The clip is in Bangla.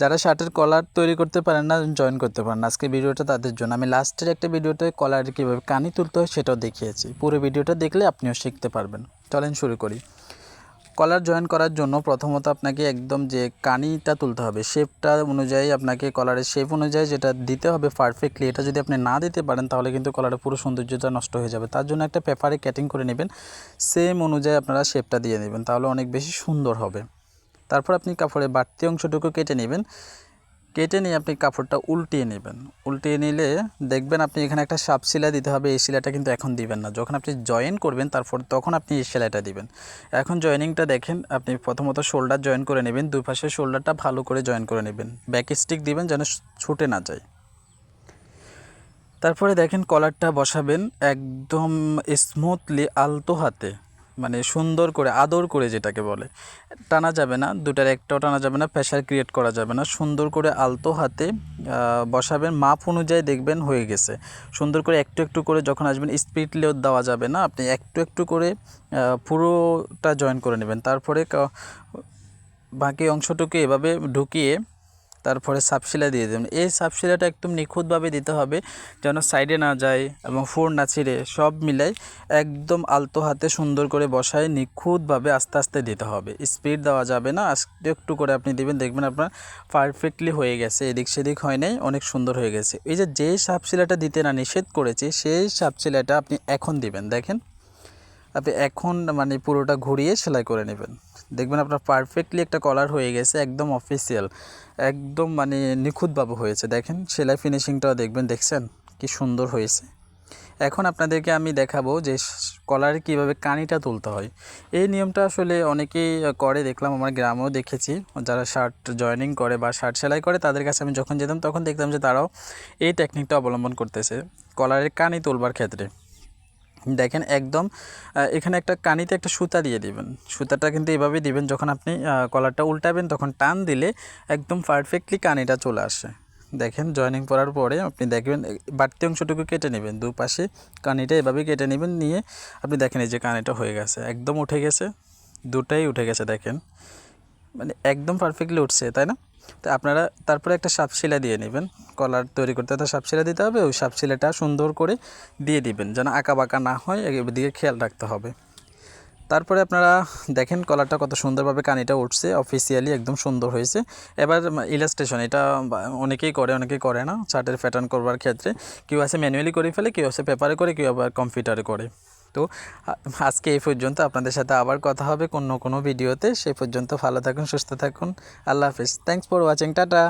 যারা শার্টের কলার তৈরি করতে পারেন না, জয়েন করতে পারেন না, আজকে ভিডিওটা তাদের জন্য। আমি লাস্টের একটা ভিডিওতে কলার কীভাবে কানি তুলতে হয় সেটাও দেখিয়েছি। পুরো ভিডিওটা দেখলে আপনিও শিখতে পারবেন। চলেন শুরু করি। কলার জয়েন করার জন্য প্রথমত আপনাকে একদম যে কানিটা তুলতে হবে, শেপটা অনুযায়ী আপনাকে কলারের শেপ অনুযায়ী যেটা দিতে হবে পারফেক্টলি, এটা যদি আপনি না দিতে পারেন তাহলে কিন্তু কলারের পুরো সৌন্দর্যটা নষ্ট হয়ে যাবে। তার জন্য একটা পেপারে কাটিং করে নেবেন, সেম অনুযায়ী আপনারা শেপটা দিয়ে নেবেন, তাহলে অনেক বেশি সুন্দর হবে। তারপর আপনি কাপড়ের বাড়তি অংশটুকু কেটে নেবেন। কেটে নিয়ে আপনি কাপড়টা উল্টিয়ে নেবেন। উল্টিয়ে নিলে দেখবেন আপনি এখানে একটা সাপ সেলাই দিতে হবে। এই সেলাইটা কিন্তু এখন দিবেন না, যখন আপনি জয়েন করবেন তারপর তখন আপনি এই সেলাইটা দিবেন। এখন জয়েনিংটা দেখেন, আপনি প্রথমত শোল্ডার জয়েন করে নেবেন, দুই পাশের শোল্ডারটা ভালো করে জয়েন করে নেবেন, ব্যাক স্টিক দিবেন যেন ছুটে না যায়। তারপরে দেখেন কলারটা বসাবেন একদম স্মুথলি আলতো হাতে, মানে সুন্দর করে আদর করে, যেটাকে বলে। টানা যাবে না, দুটার একটাও টানা যাবে না, প্রেশার ক্রিয়েট করা যাবে না। সুন্দর করে আলতো হাতে বসাবেন, মাপ অনুযায়ী দেখবেন হয়ে গেছে। সুন্দর করে একটু একটু করে যখন আসবেন, স্পিডলিও দেওয়া যাবে না, আপনি একটু একটু করে পুরোটা জয়েন করে নেবেন। তারপরে বাকি অংশটুকু এভাবে ঢুকিয়ে তারপরে সাপশিলা দিয়ে দেবেন। এই সাপশিলাটা একদম নিখুঁতভাবে দিতে হবে যেন সাইডে না যায় এবং ফোর না ছিঁড়ে, সব মিলাই একদম আলতো হাতে সুন্দর করে বসায় নিখুঁতভাবে আস্তে আস্তে দিতে হবে। স্পিড দেওয়া যাবে না, আস্তে একটু করে আপনি দিবেন, দেখবেন আপনার পারফেক্টলি হয়ে গেছে, এদিক সেদিক হয় নাই, অনেক সুন্দর হয়ে গেছে। এই যে সাপশিলাটা দিতে না নিষেধ করেছি, সেই সাপশিলাটা আপনি এখন দিবেন। দেখেন আপনি এখন মানে পুরোটা ঘুরিয়ে সেলাই করে নেবেন, দেখবেন আপনার পারফেক্টলি একটা কলার হয়ে গেছে, একদম অফিসিয়াল, একদম মানে নিখুঁতভাবে হয়েছে। দেখেন সেলাই ফিনিশিংটাও দেখবেন, দেখছেন কি সুন্দর হয়েছে। এখন আপনাদেরকে আমি দেখাবো যে কলারে কীভাবে কানিটা তুলতে হয়। এই নিয়মটা আসলে অনেকেই করে, দেখলাম আমার গ্রামেও দেখেছি, যারা শার্ট জয়েনিং করে বা শার্ট সেলাই করে তাদের কাছে আমি যখন যেতাম তখন দেখতাম যে তারাও এই টেকনিকটা অবলম্বন করতেছে কলারের কানি তুলবার ক্ষেত্রে। দেখেন একদম এখানে একটা কানিতে একটা সুতা দিয়ে দিবেন। সুতাটা কিন্তু এভাবে দিবেন, যখন আপনি কলারটা উল্টাবেন তখন টান দিলে একদম পারফেক্টলি কানিটা চলে আসে। দেখেন জয়েনিং করার পরে আপনি দেখবেন বাড়তি অংশটুকু কেটে নেবেন, দুপাশে কানিটা এভাবে কেটে নেবেন, নিয়ে আপনি দেখেন এই যে কানিটা হয়ে গেছে, একদম উঠে গেছে, দুটাই উঠে গেছে। দেখেন মানে একদম পারফেক্টলি উঠছে, তাই না? তো আপনারা তারপরে একটা সাপশিলা দিয়ে নেবেন, কলার তৈরি করতে তো সাপশিলা দিতে হবে, ওই সাপশিলাটা সুন্দর করে দিয়ে দিবেন যেন আঁকা বাঁকা না হয়, এদিকে খেয়াল রাখতে হবে। তারপরে আপনারা দেখেন কলারটা কত সুন্দরভাবে কানিটা উঠছে, অফিসিয়ালি একদম সুন্দর হয়েছে। এবার ইলাস্ট্রেশন, এটা অনেকেই করে অনেকেই করে না। শার্টের প্যাটার্ন করবার ক্ষেত্রে কেউ আছে ম্যানুয়ালি করে ফেলে, কেউ আছে পেপারে করে, কেউ আবার কম্পিউটারে করে। তো আজকে এই পর্যন্ত, আপনাদের সাথে আবার কথা হবে কোনো ভিডিওতে। সেই পর্যন্ত ভালো থাকুন, সুস্থ থাকুন, আল্লাহ হাফিজ। Thanks for watching, tata.